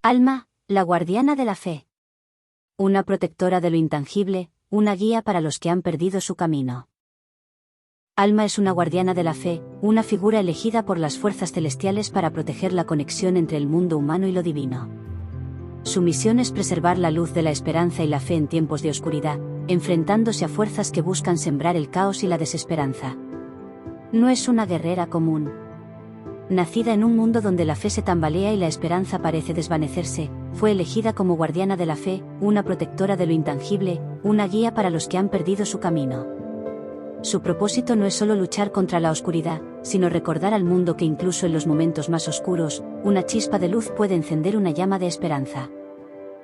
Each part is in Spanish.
Alma, la guardiana de la fe. Una protectora de lo intangible, una guía para los que han perdido su camino. Alma es una guardiana de la fe, una figura elegida por las fuerzas celestiales para proteger la conexión entre el mundo humano y lo divino. Su misión es preservar la luz de la esperanza y la fe en tiempos de oscuridad, enfrentándose a fuerzas que buscan sembrar el caos y la desesperanza. No es una guerrera común. Nacida en un mundo donde la fe se tambalea y la esperanza parece desvanecerse, fue elegida como guardiana de la fe, una protectora de lo intangible, una guía para los que han perdido su camino. Su propósito no es solo luchar contra la oscuridad, sino recordar al mundo que incluso en los momentos más oscuros, una chispa de luz puede encender una llama de esperanza.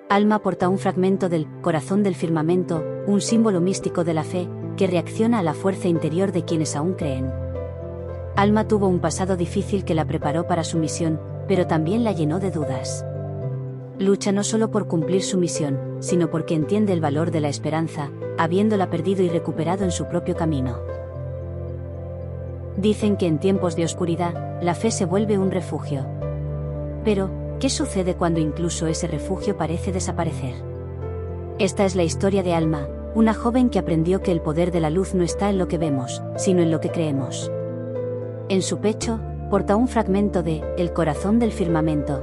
Alma porta un fragmento del corazón del firmamento, un símbolo místico de la fe, que reacciona a la fuerza interior de quienes aún creen. Alma tuvo un pasado difícil que la preparó para su misión, pero también la llenó de dudas. Lucha no solo por cumplir su misión, sino porque entiende el valor de la esperanza, habiéndola perdido y recuperado en su propio camino. Dicen que en tiempos de oscuridad, la fe se vuelve un refugio. Pero, ¿qué sucede cuando incluso ese refugio parece desaparecer? Esta es la historia de Alma, una joven que aprendió que el poder de la luz no está en lo que vemos, sino en lo que creemos. En su pecho, porta un fragmento de el corazón del firmamento,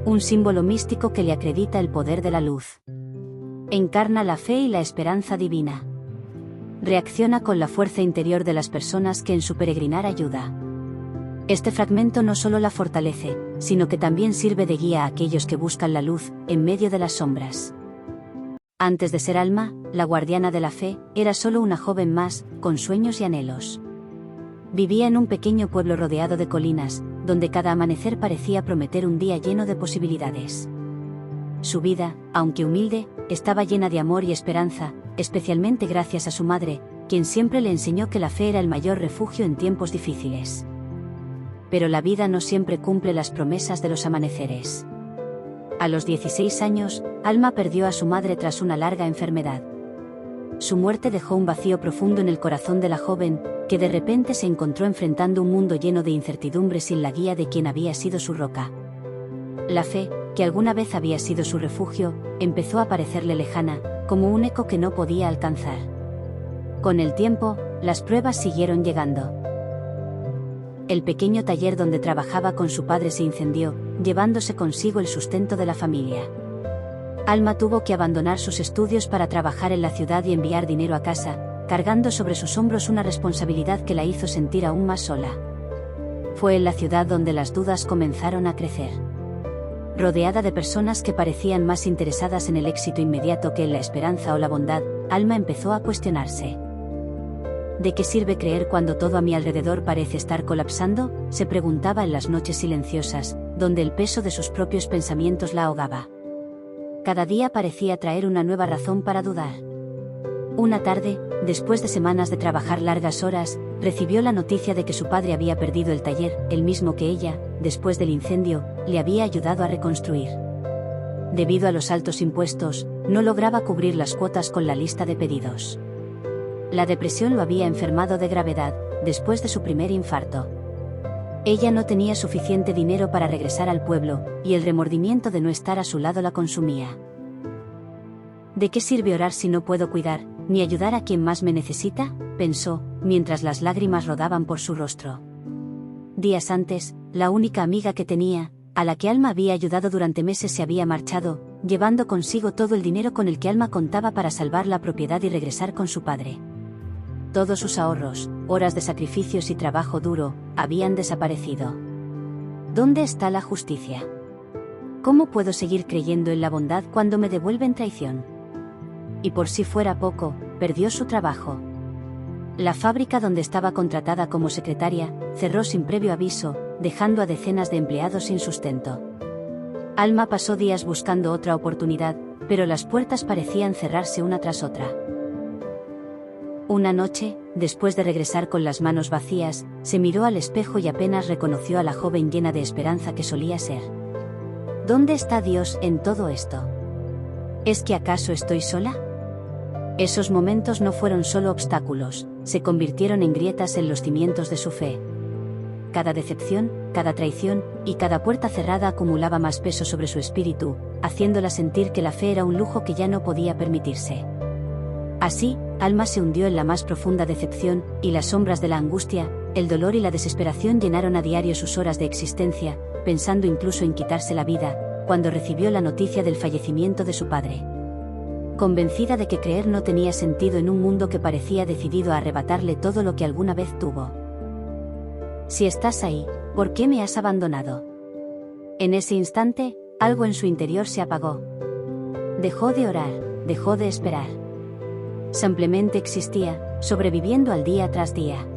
un símbolo místico que le acredita el poder de la luz. Encarna la fe y la esperanza divina. Reacciona con la fuerza interior de las personas que en su peregrinar ayuda. Este fragmento no solo la fortalece, sino que también sirve de guía a aquellos que buscan la luz, en medio de las sombras. Antes de ser Alma, la guardiana de la fe, era solo una joven más, con sueños y anhelos. Vivía en un pequeño pueblo rodeado de colinas, donde cada amanecer parecía prometer un día lleno de posibilidades. Su vida, aunque humilde, estaba llena de amor y esperanza, especialmente gracias a su madre, quien siempre le enseñó que la fe era el mayor refugio en tiempos difíciles. Pero la vida no siempre cumple las promesas de los amaneceres. A los 16 años, Alma perdió a su madre tras una larga enfermedad. Su muerte dejó un vacío profundo en el corazón de la joven, que de repente se encontró enfrentando un mundo lleno de incertidumbre sin la guía de quien había sido su roca. La fe, que alguna vez había sido su refugio, empezó a parecerle lejana, como un eco que no podía alcanzar. Con el tiempo, las pruebas siguieron llegando. El pequeño taller donde trabajaba con su padre se incendió, llevándose consigo el sustento de la familia. Alma tuvo que abandonar sus estudios para trabajar en la ciudad y enviar dinero a casa, cargando sobre sus hombros una responsabilidad que la hizo sentir aún más sola. Fue en la ciudad donde las dudas comenzaron a crecer. Rodeada de personas que parecían más interesadas en el éxito inmediato que en la esperanza o la bondad, Alma empezó a cuestionarse. ¿De qué sirve creer cuando todo a mi alrededor parece estar colapsando?, se preguntaba en las noches silenciosas, donde el peso de sus propios pensamientos la ahogaba. Cada día parecía traer una nueva razón para dudar. Una tarde, después de semanas de trabajar largas horas, recibió la noticia de que su padre había perdido el taller, el mismo que ella, después del incendio, le había ayudado a reconstruir. Debido a los altos impuestos, no lograba cubrir las cuotas con la lista de pedidos. La depresión lo había enfermado de gravedad, después de su primer infarto. Ella no tenía suficiente dinero para regresar al pueblo, y el remordimiento de no estar a su lado la consumía. ¿De qué sirve orar si no puedo cuidar, ni ayudar a quien más me necesita?, pensó, mientras las lágrimas rodaban por su rostro. Días antes, la única amiga que tenía, a la que Alma había ayudado durante meses, se había marchado, llevando consigo todo el dinero con el que Alma contaba para salvar la propiedad y regresar con su padre. Todos sus ahorros, horas de sacrificios y trabajo duro, habían desaparecido. ¿Dónde está la justicia? ¿Cómo puedo seguir creyendo en la bondad cuando me devuelven traición? Y por si fuera poco, perdió su trabajo. La fábrica donde estaba contratada como secretaria, cerró sin previo aviso, dejando a decenas de empleados sin sustento. Alma pasó días buscando otra oportunidad, pero las puertas parecían cerrarse una tras otra. Una noche, después de regresar con las manos vacías, se miró al espejo y apenas reconoció a la joven llena de esperanza que solía ser. ¿Dónde está Dios en todo esto? ¿Es que acaso estoy sola? Esos momentos no fueron solo obstáculos, se convirtieron en grietas en los cimientos de su fe. Cada decepción, cada traición y cada puerta cerrada acumulaba más peso sobre su espíritu, haciéndola sentir que la fe era un lujo que ya no podía permitirse. Así, Alma se hundió en la más profunda decepción, y las sombras de la angustia, el dolor y la desesperación llenaron a diario sus horas de existencia, pensando incluso en quitarse la vida, cuando recibió la noticia del fallecimiento de su padre. Convencida de que creer no tenía sentido en un mundo que parecía decidido a arrebatarle todo lo que alguna vez tuvo. Si estás ahí, ¿por qué me has abandonado? En ese instante, algo en su interior se apagó. Dejó de orar, dejó de esperar. Simplemente existía, sobreviviendo al día tras día.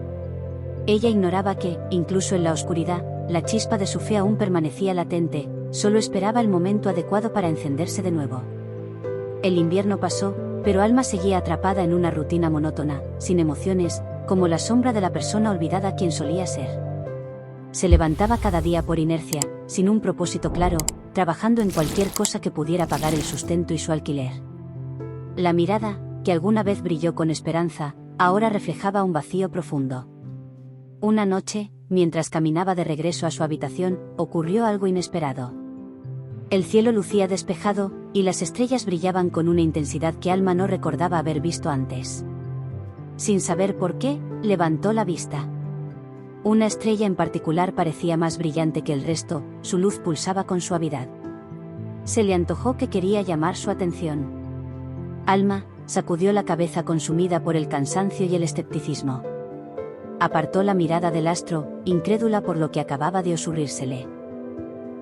Ella ignoraba que, incluso en la oscuridad, la chispa de su fe aún permanecía latente, solo esperaba el momento adecuado para encenderse de nuevo. El invierno pasó, pero Alma seguía atrapada en una rutina monótona, sin emociones, como la sombra de la persona olvidada quien solía ser. Se levantaba cada día por inercia, sin un propósito claro, trabajando en cualquier cosa que pudiera pagar el sustento y su alquiler. La mirada, que alguna vez brilló con esperanza, ahora reflejaba un vacío profundo. Una noche, mientras caminaba de regreso a su habitación, ocurrió algo inesperado. El cielo lucía despejado, y las estrellas brillaban con una intensidad que Alma no recordaba haber visto antes. Sin saber por qué, levantó la vista. Una estrella en particular parecía más brillante que el resto, su luz pulsaba con suavidad. Se le antojó que quería llamar su atención. Alma sacudió la cabeza consumida por el cansancio y el escepticismo. Apartó la mirada del astro, incrédula por lo que acababa de ocurrírsele.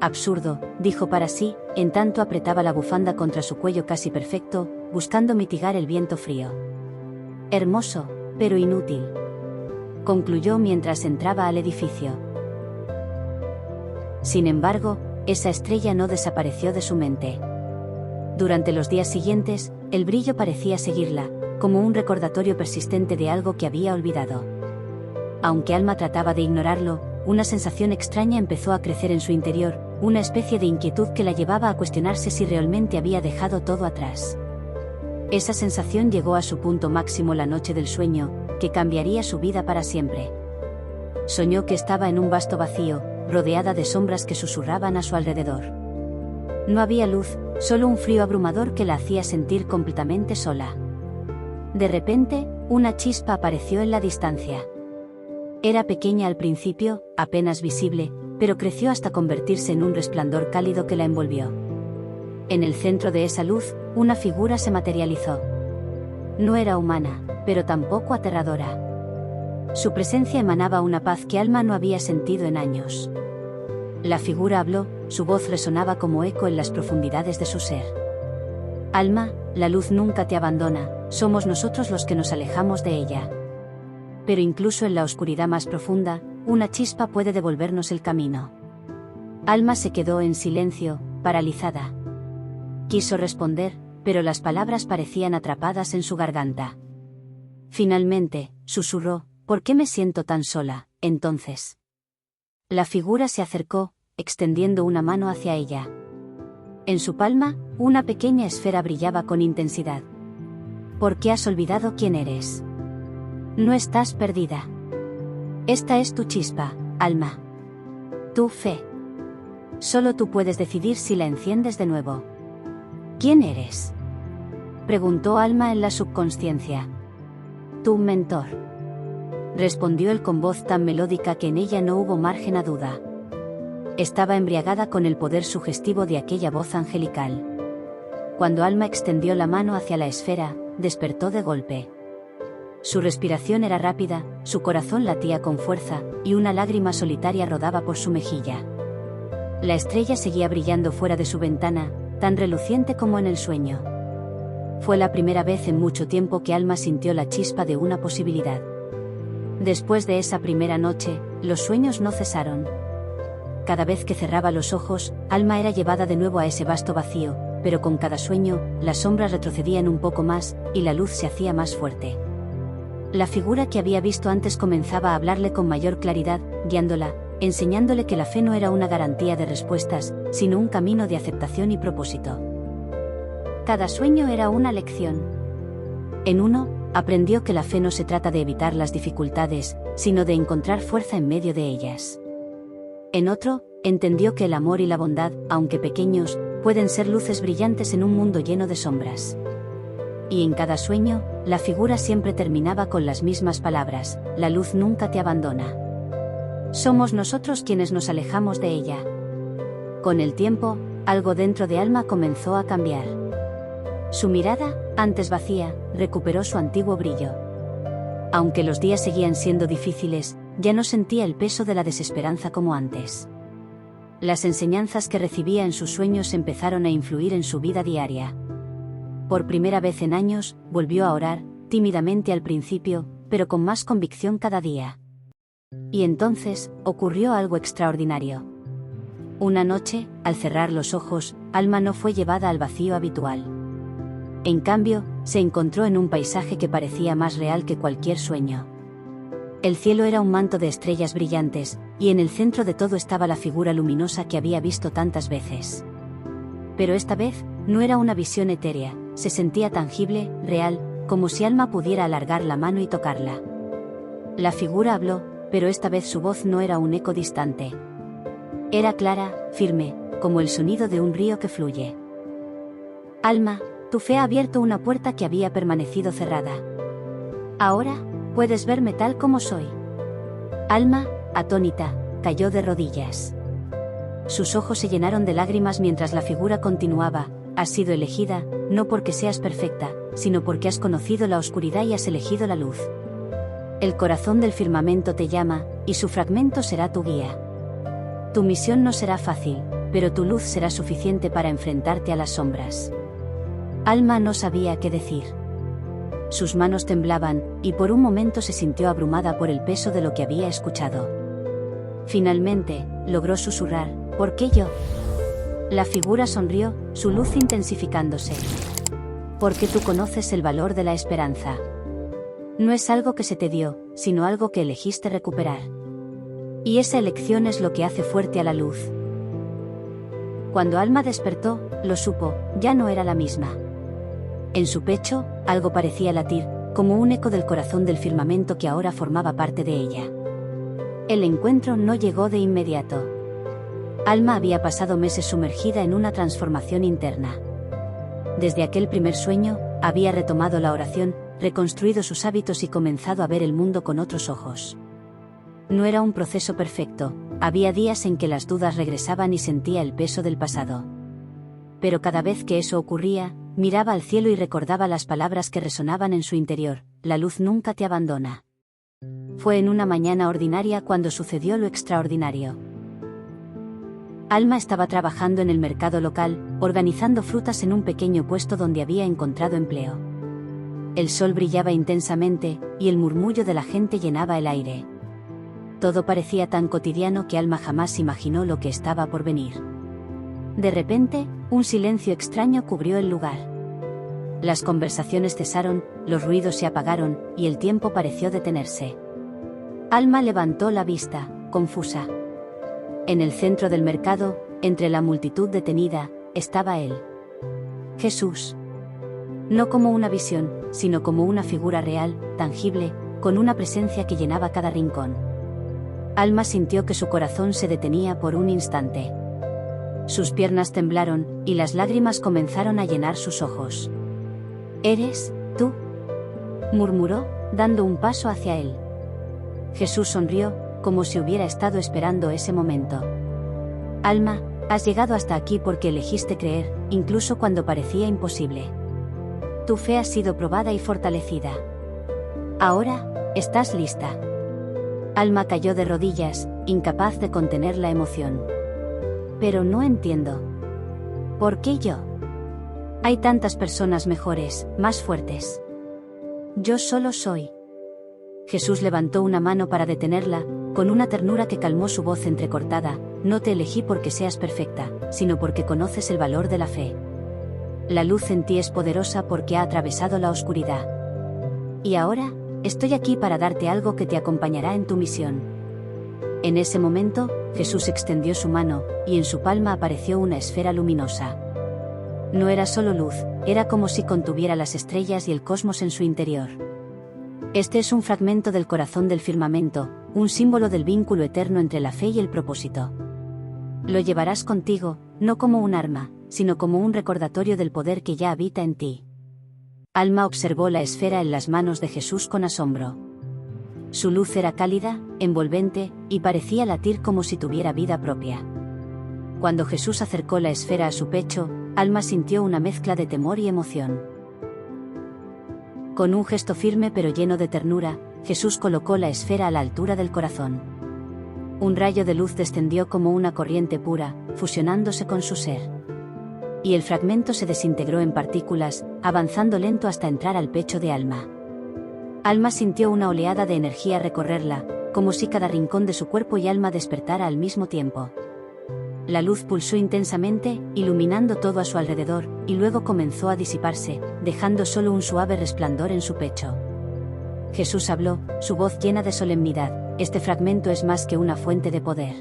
Absurdo, dijo para sí, en tanto apretaba la bufanda contra su cuello casi perfecto, buscando mitigar el viento frío. Hermoso, pero inútil, concluyó mientras entraba al edificio. Sin embargo, esa estrella no desapareció de su mente. Durante los días siguientes, el brillo parecía seguirla, como un recordatorio persistente de algo que había olvidado. Aunque Alma trataba de ignorarlo, una sensación extraña empezó a crecer en su interior, una especie de inquietud que la llevaba a cuestionarse si realmente había dejado todo atrás. Esa sensación llegó a su punto máximo la noche del sueño, que cambiaría su vida para siempre. Soñó que estaba en un vasto vacío, rodeada de sombras que susurraban a su alrededor. No había luz, solo un frío abrumador que la hacía sentir completamente sola. De repente, una chispa apareció en la distancia. Era pequeña al principio, apenas visible, pero creció hasta convertirse en un resplandor cálido que la envolvió. En el centro de esa luz, una figura se materializó. No era humana, pero tampoco aterradora. Su presencia emanaba una paz que Alma no había sentido en años. La figura habló, su voz resonaba como eco en las profundidades de su ser. Alma, la luz nunca te abandona, somos nosotros los que nos alejamos de ella. Pero incluso en la oscuridad más profunda, una chispa puede devolvernos el camino. Alma se quedó en silencio, paralizada. Quiso responder, pero las palabras parecían atrapadas en su garganta. Finalmente, susurró, ¿por qué me siento tan sola, entonces? La figura se acercó, extendiendo una mano hacia ella. En su palma, una pequeña esfera brillaba con intensidad. ¿Por qué has olvidado quién eres? No estás perdida. Esta es tu chispa, Alma. Tu fe. Solo tú puedes decidir si la enciendes de nuevo. ¿Quién eres?, preguntó Alma en la subconsciencia. Tu mentor, respondió él con voz tan melódica que en ella no hubo margen a duda. Estaba embriagada con el poder sugestivo de aquella voz angelical. Cuando Alma extendió la mano hacia la esfera, despertó de golpe. Su respiración era rápida, su corazón latía con fuerza, y una lágrima solitaria rodaba por su mejilla. La estrella seguía brillando fuera de su ventana, tan reluciente como en el sueño. Fue la primera vez en mucho tiempo que Alma sintió la chispa de una posibilidad. Después de esa primera noche, los sueños no cesaron. Cada vez que cerraba los ojos, Alma era llevada de nuevo a ese vasto vacío, pero con cada sueño, las sombras retrocedían un poco más, y la luz se hacía más fuerte. La figura que había visto antes comenzaba a hablarle con mayor claridad, guiándola, enseñándole que la fe no era una garantía de respuestas, sino un camino de aceptación y propósito. Cada sueño era una lección. En uno, aprendió que la fe no se trata de evitar las dificultades, sino de encontrar fuerza en medio de ellas. En otro, entendió que el amor y la bondad, aunque pequeños, pueden ser luces brillantes en un mundo lleno de sombras. Y en cada sueño, la figura siempre terminaba con las mismas palabras: la luz nunca te abandona. Somos nosotros quienes nos alejamos de ella. Con el tiempo, algo dentro de Alma comenzó a cambiar. Su mirada, antes vacía, recuperó su antiguo brillo. Aunque los días seguían siendo difíciles, ya no sentía el peso de la desesperanza como antes. Las enseñanzas que recibía en sus sueños empezaron a influir en su vida diaria. Por primera vez en años, volvió a orar, tímidamente al principio, pero con más convicción cada día. Y entonces, ocurrió algo extraordinario. Una noche, al cerrar los ojos, Alma no fue llevada al vacío habitual. En cambio, se encontró en un paisaje que parecía más real que cualquier sueño. El cielo era un manto de estrellas brillantes, y en el centro de todo estaba la figura luminosa que había visto tantas veces. Pero esta vez, no era una visión etérea, se sentía tangible, real, como si Alma pudiera alargar la mano y tocarla. La figura habló, pero esta vez su voz no era un eco distante. Era clara, firme, como el sonido de un río que fluye. Alma, tu fe ha abierto una puerta que había permanecido cerrada. Ahora, puedes verme tal como soy. Alma, atónita, cayó de rodillas. Sus ojos se llenaron de lágrimas mientras la figura continuaba: has sido elegida, no porque seas perfecta, sino porque has conocido la oscuridad y has elegido la luz. El corazón del firmamento te llama, y su fragmento será tu guía. Tu misión no será fácil, pero tu luz será suficiente para enfrentarte a las sombras. Alma no sabía qué decir. Sus manos temblaban, y por un momento se sintió abrumada por el peso de lo que había escuchado. Finalmente, logró susurrar: ¿por qué yo? La figura sonrió, su luz intensificándose. Porque tú conoces el valor de la esperanza. No es algo que se te dio, sino algo que elegiste recuperar. Y esa elección es lo que hace fuerte a la luz. Cuando Alma despertó, lo supo, ya no era la misma. En su pecho, algo parecía latir, como un eco del corazón del firmamento que ahora formaba parte de ella. El encuentro no llegó de inmediato. Alma había pasado meses sumergida en una transformación interna. Desde aquel primer sueño, había retomado la oración, reconstruido sus hábitos y comenzado a ver el mundo con otros ojos. No era un proceso perfecto, había días en que las dudas regresaban y sentía el peso del pasado. Pero cada vez que eso ocurría, miraba al cielo y recordaba las palabras que resonaban en su interior: la luz nunca te abandona. Fue en una mañana ordinaria cuando sucedió lo extraordinario. Alma estaba trabajando en el mercado local, organizando frutas en un pequeño puesto donde había encontrado empleo. El sol brillaba intensamente, y el murmullo de la gente llenaba el aire. Todo parecía tan cotidiano que Alma jamás imaginó lo que estaba por venir. De repente, un silencio extraño cubrió el lugar. Las conversaciones cesaron, los ruidos se apagaron, y el tiempo pareció detenerse. Alma levantó la vista, confusa. En el centro del mercado, entre la multitud detenida, estaba él. Jesús. No como una visión, sino como una figura real, tangible, con una presencia que llenaba cada rincón. Alma sintió que su corazón se detenía por un instante. Sus piernas temblaron, y las lágrimas comenzaron a llenar sus ojos. ¿Eres tú?, murmuró, dando un paso hacia él. Jesús sonrió, como si hubiera estado esperando ese momento. Alma, has llegado hasta aquí porque elegiste creer, incluso cuando parecía imposible. Tu fe ha sido probada y fortalecida. Ahora, estás lista. Alma cayó de rodillas, incapaz de contener la emoción. Pero no entiendo. ¿Por qué yo? Hay tantas personas mejores, más fuertes. Yo solo soy. Jesús levantó una mano para detenerla, con una ternura que calmó su voz entrecortada: no te elegí porque seas perfecta, sino porque conoces el valor de la fe. La luz en ti es poderosa porque ha atravesado la oscuridad. Y ahora, estoy aquí para darte algo que te acompañará en tu misión. En ese momento, Jesús extendió su mano, y en su palma apareció una esfera luminosa. No era solo luz, era como si contuviera las estrellas y el cosmos en su interior. Este es un fragmento del corazón del firmamento, un símbolo del vínculo eterno entre la fe y el propósito. Lo llevarás contigo, no como un arma, sino como un recordatorio del poder que ya habita en ti. Alma observó la esfera en las manos de Jesús con asombro. Su luz era cálida, envolvente, y parecía latir como si tuviera vida propia. Cuando Jesús acercó la esfera a su pecho, Alma sintió una mezcla de temor y emoción. Con un gesto firme pero lleno de ternura, Jesús colocó la esfera a la altura del corazón. Un rayo de luz descendió como una corriente pura, fusionándose con su ser. Y el fragmento se desintegró en partículas, avanzando lento hasta entrar al pecho de Alma. Alma sintió una oleada de energía recorrerla, como si cada rincón de su cuerpo y alma despertara al mismo tiempo. La luz pulsó intensamente, iluminando todo a su alrededor, y luego comenzó a disiparse, dejando solo un suave resplandor en su pecho. Jesús habló, su voz llena de solemnidad: este fragmento es más que una fuente de poder.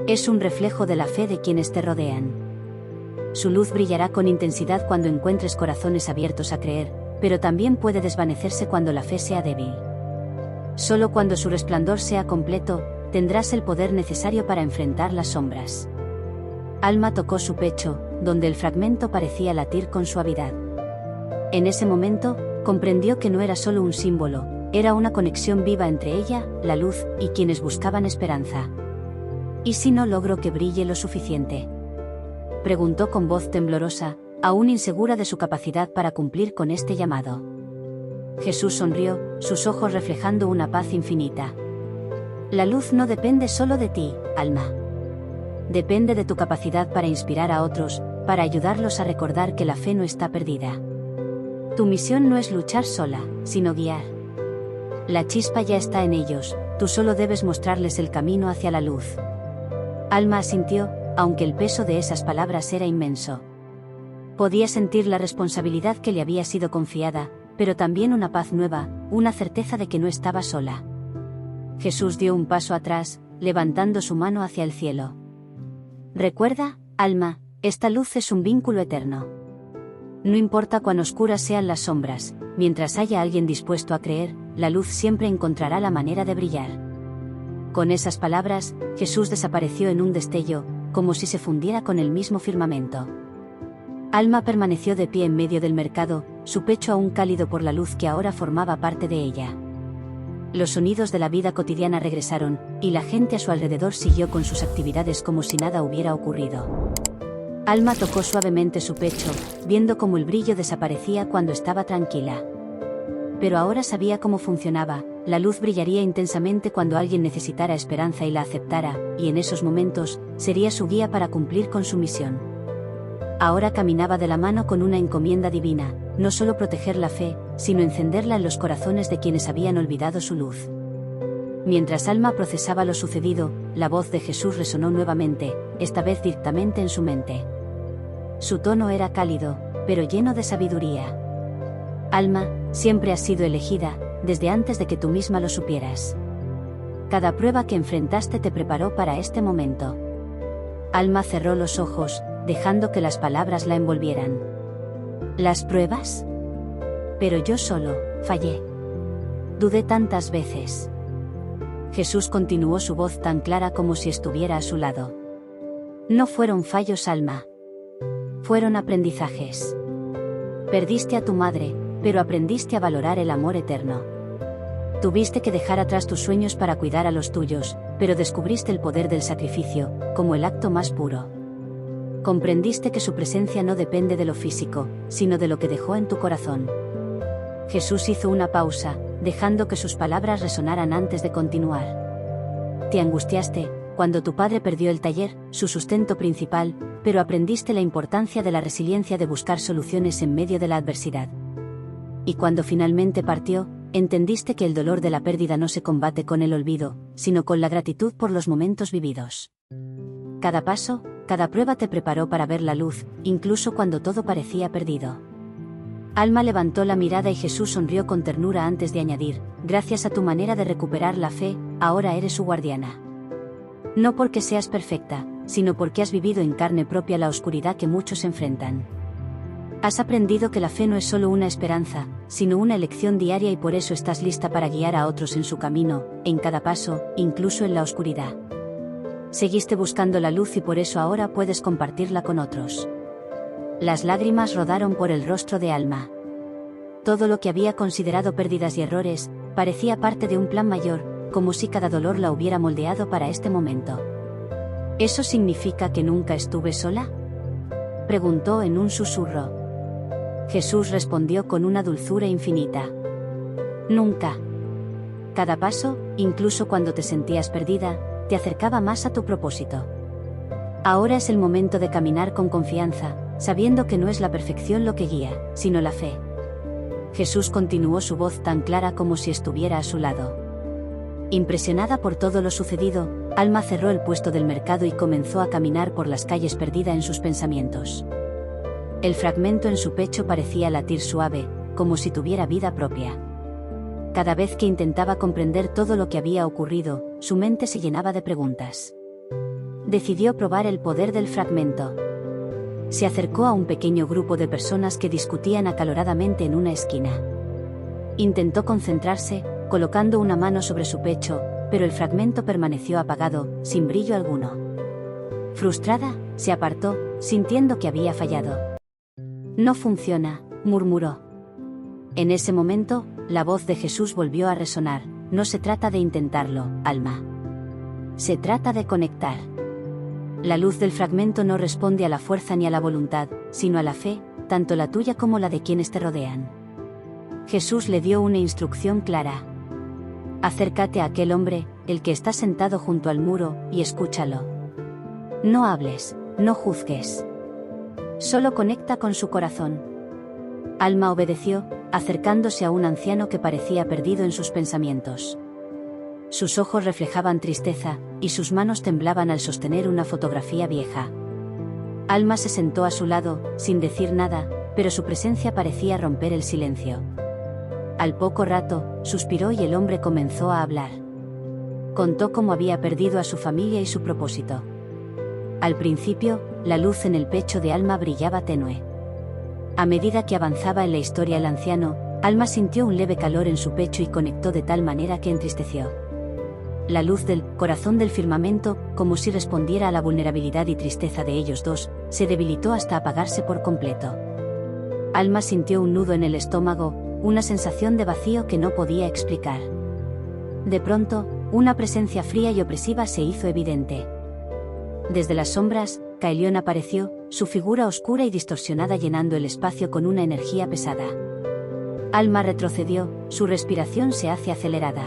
Es un reflejo de la fe de quienes te rodean. Su luz brillará con intensidad cuando encuentres corazones abiertos a creer, pero también puede desvanecerse cuando la fe sea débil. Solo cuando su resplandor sea completo, tendrás el poder necesario para enfrentar las sombras. Alma tocó su pecho, donde el fragmento parecía latir con suavidad. En ese momento, comprendió que no era solo un símbolo, era una conexión viva entre ella, la luz, y quienes buscaban esperanza. ¿Y si no logro que brille lo suficiente?, preguntó con voz temblorosa, aún insegura de su capacidad para cumplir con este llamado. Jesús sonrió, sus ojos reflejando una paz infinita. La luz no depende solo de ti, Alma. Depende de tu capacidad para inspirar a otros, para ayudarlos a recordar que la fe no está perdida. Tu misión no es luchar sola, sino guiar. La chispa ya está en ellos, tú solo debes mostrarles el camino hacia la luz. Alma asintió, aunque el peso de esas palabras era inmenso. Podía sentir la responsabilidad que le había sido confiada, pero también una paz nueva, una certeza de que no estaba sola. Jesús dio un paso atrás, levantando su mano hacia el cielo. Recuerda, Alma, esta luz es un vínculo eterno. No importa cuán oscuras sean las sombras, mientras haya alguien dispuesto a creer, la luz siempre encontrará la manera de brillar. Con esas palabras, Jesús desapareció en un destello, como si se fundiera con el mismo firmamento. Alma permaneció de pie en medio del mercado, su pecho aún cálido por la luz que ahora formaba parte de ella. Los sonidos de la vida cotidiana regresaron, y la gente a su alrededor siguió con sus actividades como si nada hubiera ocurrido. Alma tocó suavemente su pecho, viendo cómo el brillo desaparecía cuando estaba tranquila. Pero ahora sabía cómo funcionaba, la luz brillaría intensamente cuando alguien necesitara esperanza y la aceptara, y en esos momentos, sería su guía para cumplir con su misión. Ahora caminaba de la mano con una encomienda divina, no solo proteger la fe, sino encenderla en los corazones de quienes habían olvidado su luz. Mientras Alma procesaba lo sucedido, la voz de Jesús resonó nuevamente, esta vez directamente en su mente. Su tono era cálido, pero lleno de sabiduría. Alma, siempre has sido elegida, desde antes de que tú misma lo supieras. Cada prueba que enfrentaste te preparó para este momento. Alma cerró los ojos, dejando que las palabras la envolvieran. ¿Las pruebas? Pero yo solo, fallé. Dudé tantas veces. Jesús continuó, su voz tan clara como si estuviera a su lado. No fueron fallos, Alma. Fueron aprendizajes. Perdiste a tu madre, pero aprendiste a valorar el amor eterno. Tuviste que dejar atrás tus sueños para cuidar a los tuyos, pero descubriste el poder del sacrificio, como el acto más puro. Comprendiste que su presencia no depende de lo físico, sino de lo que dejó en tu corazón. Jesús hizo una pausa, dejando que sus palabras resonaran antes de continuar. Te angustiaste, cuando tu padre perdió el taller, su sustento principal, pero aprendiste la importancia de la resiliencia de buscar soluciones en medio de la adversidad. Y cuando finalmente partió, entendiste que el dolor de la pérdida no se combate con el olvido, sino con la gratitud por los momentos vividos. Cada paso, cada prueba te preparó para ver la luz, incluso cuando todo parecía perdido. Alma levantó la mirada y Jesús sonrió con ternura antes de añadir: gracias a tu manera de recuperar la fe, ahora eres su guardiana. No porque seas perfecta, sino porque has vivido en carne propia la oscuridad que muchos enfrentan. Has aprendido que la fe no es solo una esperanza, sino una elección diaria, y por eso estás lista para guiar a otros en su camino, en cada paso, incluso en la oscuridad. Seguiste buscando la luz y por eso ahora puedes compartirla con otros. Las lágrimas rodaron por el rostro de Alma. Todo lo que había considerado pérdidas y errores, parecía parte de un plan mayor, como si cada dolor la hubiera moldeado para este momento. ¿Eso significa que nunca estuve sola?, preguntó en un susurro. Jesús respondió con una dulzura infinita. Nunca. Cada paso, incluso cuando te sentías perdida, te acercaba más a tu propósito. Ahora es el momento de caminar con confianza, sabiendo que no es la perfección lo que guía, sino la fe. Jesús continuó, su voz tan clara como si estuviera a su lado. Impresionada por todo lo sucedido, Alma cerró el puesto del mercado y comenzó a caminar por las calles perdida en sus pensamientos. El fragmento en su pecho parecía latir suave, como si tuviera vida propia. Cada vez que intentaba comprender todo lo que había ocurrido, su mente se llenaba de preguntas. Decidió probar el poder del fragmento. Se acercó a un pequeño grupo de personas que discutían acaloradamente en una esquina. Intentó concentrarse, colocando una mano sobre su pecho, pero el fragmento permaneció apagado, sin brillo alguno. Frustrada, se apartó, sintiendo que había fallado. No funciona, murmuró. En ese momento, la voz de Jesús volvió a resonar. No se trata de intentarlo, Alma. Se trata de conectar. La luz del fragmento no responde a la fuerza ni a la voluntad, sino a la fe, tanto la tuya como la de quienes te rodean. Jesús le dio una instrucción clara. Acércate a aquel hombre, el que está sentado junto al muro, y escúchalo. No hables, no juzgues. Solo conecta con su corazón. Alma obedeció, acercándose a un anciano que parecía perdido en sus pensamientos. Sus ojos reflejaban tristeza, y sus manos temblaban al sostener una fotografía vieja. Alma se sentó a su lado, sin decir nada, pero su presencia parecía romper el silencio. Al poco rato, suspiró y el hombre comenzó a hablar. Contó cómo había perdido a su familia y su propósito. Al principio, la luz en el pecho de Alma brillaba tenue. A medida que avanzaba en la historia el anciano, Alma sintió un leve calor en su pecho y conectó de tal manera que entristeció. La luz del corazón del firmamento, como si respondiera a la vulnerabilidad y tristeza de ellos dos, se debilitó hasta apagarse por completo. Alma sintió un nudo en el estómago, una sensación de vacío que no podía explicar. De pronto, una presencia fría y opresiva se hizo evidente. Desde las sombras, Caelión apareció, su figura oscura y distorsionada llenando el espacio con una energía pesada. Alma retrocedió, su respiración se hace acelerada.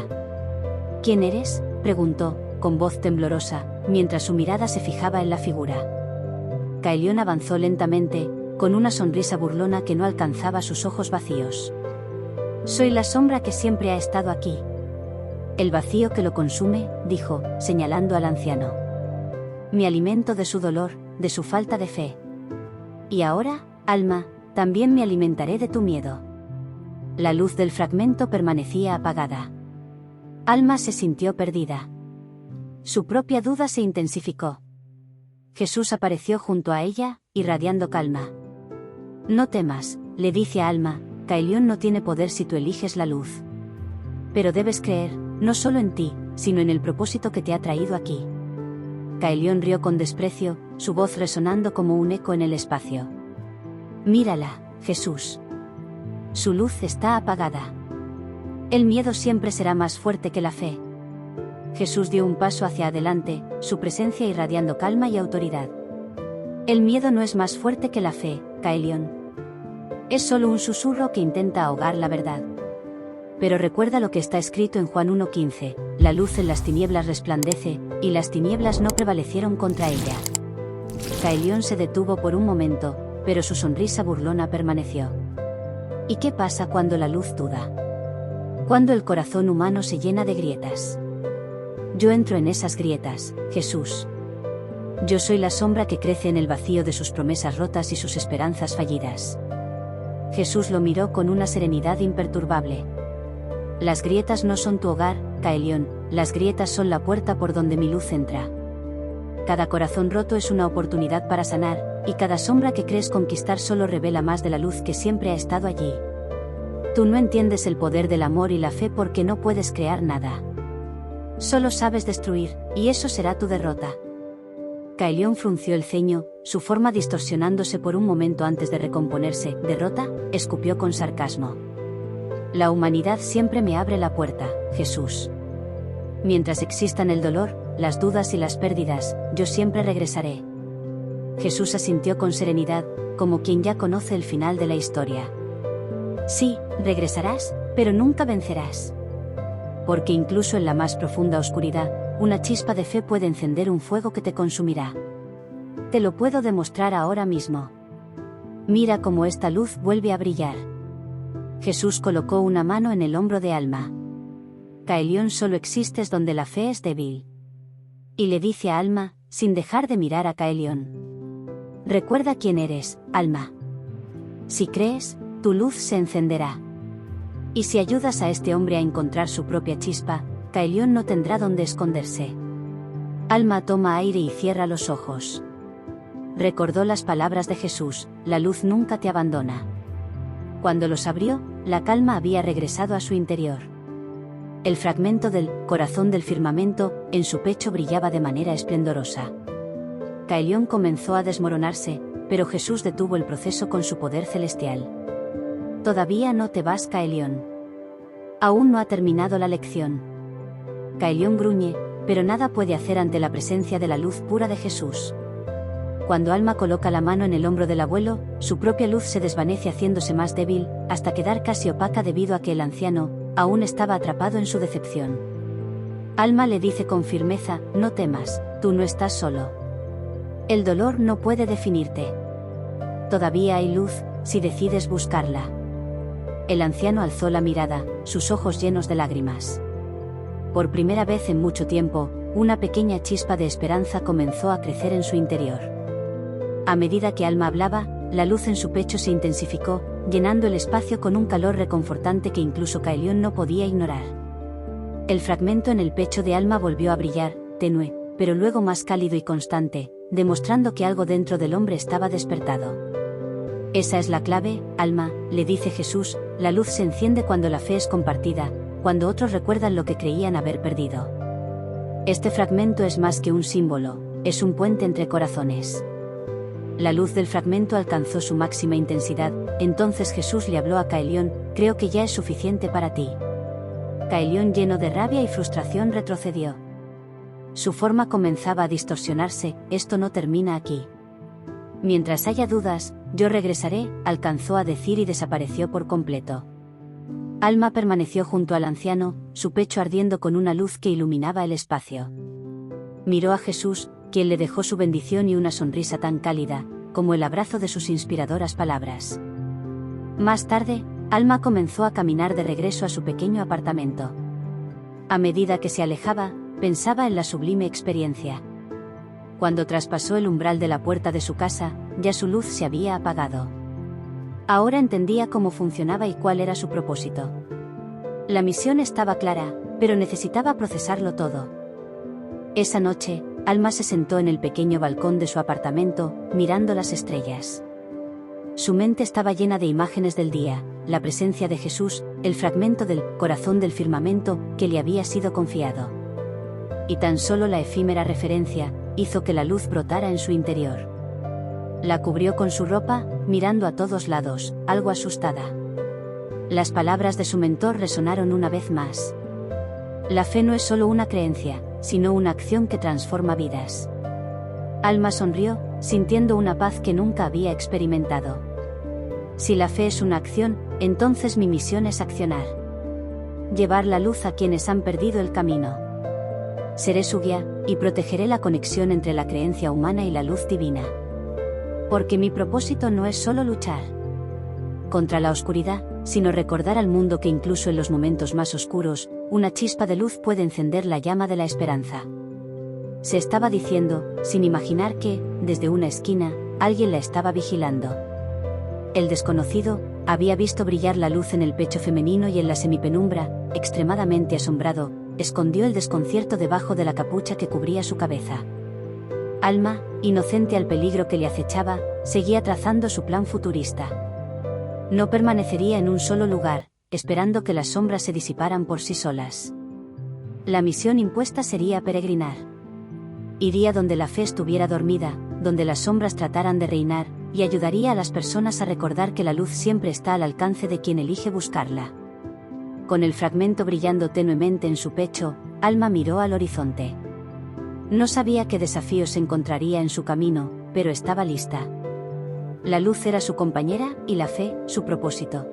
¿Quién eres?, preguntó, con voz temblorosa, mientras su mirada se fijaba en la figura. Caelión avanzó lentamente, con una sonrisa burlona que no alcanzaba sus ojos vacíos. Soy la sombra que siempre ha estado aquí. El vacío que lo consume, dijo, señalando al anciano. Me alimento de su dolor, de su falta de fe. Y ahora, Alma, también me alimentaré de tu miedo. La luz del fragmento permanecía apagada. Alma se sintió perdida. Su propia duda se intensificó. Jesús apareció junto a ella, irradiando calma. No temas, le dice a Alma, Caelión no tiene poder si tú eliges la luz. Pero debes creer, no solo en ti, sino en el propósito que te ha traído aquí. Caelión rió con desprecio, su voz resonando como un eco en el espacio. Mírala, Jesús. Su luz está apagada. El miedo siempre será más fuerte que la fe. Jesús dio un paso hacia adelante, su presencia irradiando calma y autoridad. El miedo no es más fuerte que la fe, Caelión. Es solo un susurro que intenta ahogar la verdad. Pero recuerda lo que está escrito en Juan 1:15, la luz en las tinieblas resplandece, y las tinieblas no prevalecieron contra ella. Caelión se detuvo por un momento, pero su sonrisa burlona permaneció. ¿Y qué pasa cuando la luz duda? Cuando el corazón humano se llena de grietas. Yo entro en esas grietas, Jesús. Yo soy la sombra que crece en el vacío de sus promesas rotas y sus esperanzas fallidas. Jesús lo miró con una serenidad imperturbable. Las grietas no son tu hogar, Caelión, las grietas son la puerta por donde mi luz entra. Cada corazón roto es una oportunidad para sanar, y cada sombra que crees conquistar solo revela más de la luz que siempre ha estado allí. Tú no entiendes el poder del amor y la fe porque no puedes crear nada. Solo sabes destruir, y eso será tu derrota. Caelión frunció el ceño, su forma distorsionándose por un momento antes de recomponerse. ¿Derrota?, escupió con sarcasmo. La humanidad siempre me abre la puerta, Jesús. Mientras existan el dolor, las dudas y las pérdidas, yo siempre regresaré. Jesús asintió con serenidad, como quien ya conoce el final de la historia. Sí, regresarás, pero nunca vencerás. Porque incluso en la más profunda oscuridad, una chispa de fe puede encender un fuego que te consumirá. Te lo puedo demostrar ahora mismo. Mira cómo esta luz vuelve a brillar. Jesús colocó una mano en el hombro de Alma. Caelión, solo existes donde la fe es débil. Y le dice a Alma, sin dejar de mirar a Caelión: recuerda quién eres, Alma. Si crees, tu luz se encenderá. Y si ayudas a este hombre a encontrar su propia chispa, Caelión no tendrá donde esconderse. Alma toma aire y cierra los ojos. Recordó las palabras de Jesús: la luz nunca te abandona. Cuando los abrió, la calma había regresado a su interior. El fragmento del corazón del firmamento en su pecho brillaba de manera esplendorosa. Caelión comenzó a desmoronarse, pero Jesús detuvo el proceso con su poder celestial. Todavía no te vas, Caelión. Aún no ha terminado la lección. Caelión gruñe, pero nada puede hacer ante la presencia de la luz pura de Jesús. Cuando Alma coloca la mano en el hombro del abuelo, su propia luz se desvanece haciéndose más débil, hasta quedar casi opaca debido a que el anciano aún estaba atrapado en su decepción. Alma le dice con firmeza: no temas, tú no estás solo. El dolor no puede definirte. Todavía hay luz, si decides buscarla. El anciano alzó la mirada, sus ojos llenos de lágrimas. Por primera vez en mucho tiempo, una pequeña chispa de esperanza comenzó a crecer en su interior. A medida que Alma hablaba, la luz en su pecho se intensificó, llenando el espacio con un calor reconfortante que incluso Caelión no podía ignorar. El fragmento en el pecho de Alma volvió a brillar, tenue, pero luego más cálido y constante, demostrando que algo dentro del hombre estaba despertado. Esa es la clave, Alma, le dice Jesús: la luz se enciende cuando la fe es compartida, cuando otros recuerdan lo que creían haber perdido. Este fragmento es más que un símbolo, es un puente entre corazones. La luz del fragmento alcanzó su máxima intensidad, entonces Jesús le habló a Caelión: creo que ya es suficiente para ti. Caelión, lleno de rabia y frustración, retrocedió. Su forma comenzaba a distorsionarse: esto no termina aquí. Mientras haya dudas, yo regresaré, alcanzó a decir y desapareció por completo. Alma permaneció junto al anciano, su pecho ardiendo con una luz que iluminaba el espacio. Miró a Jesús, quien le dejó su bendición y una sonrisa tan cálida, como el abrazo de sus inspiradoras palabras. Más tarde, Alma comenzó a caminar de regreso a su pequeño apartamento. A medida que se alejaba, pensaba en la sublime experiencia. Cuando traspasó el umbral de la puerta de su casa, ya su luz se había apagado. Ahora entendía cómo funcionaba y cuál era su propósito. La misión estaba clara, pero necesitaba procesarlo todo. Esa noche, Alma se sentó en el pequeño balcón de su apartamento, mirando las estrellas. Su mente estaba llena de imágenes del día, la presencia de Jesús, el fragmento del corazón del firmamento que le había sido confiado. Y tan solo la efímera referencia hizo que la luz brotara en su interior. La cubrió con su ropa, mirando a todos lados, algo asustada. Las palabras de su mentor resonaron una vez más. La fe no es solo una creencia, sino una acción que transforma vidas. Alma sonrió, sintiendo una paz que nunca había experimentado. Si la fe es una acción, entonces mi misión es accionar. Llevar la luz a quienes han perdido el camino. Seré su guía, y protegeré la conexión entre la creencia humana y la luz divina. Porque mi propósito no es solo luchar contra la oscuridad, sino recordar al mundo que incluso en los momentos más oscuros, una chispa de luz puede encender la llama de la esperanza. Se estaba diciendo, sin imaginar que, desde una esquina, alguien la estaba vigilando. El desconocido había visto brillar la luz en el pecho femenino y en la semipenumbra, extremadamente asombrado, escondió el desconcierto debajo de la capucha que cubría su cabeza. Alma, inocente al peligro que le acechaba, seguía trazando su plan futurista. No permanecería en un solo lugar, esperando que las sombras se disiparan por sí solas. La misión impuesta sería peregrinar. Iría donde la fe estuviera dormida, donde las sombras trataran de reinar, y ayudaría a las personas a recordar que la luz siempre está al alcance de quien elige buscarla. Con el fragmento brillando tenuemente en su pecho, Alma miró al horizonte. No sabía qué desafíos encontraría en su camino, pero estaba lista. La luz era su compañera, y la fe, su propósito.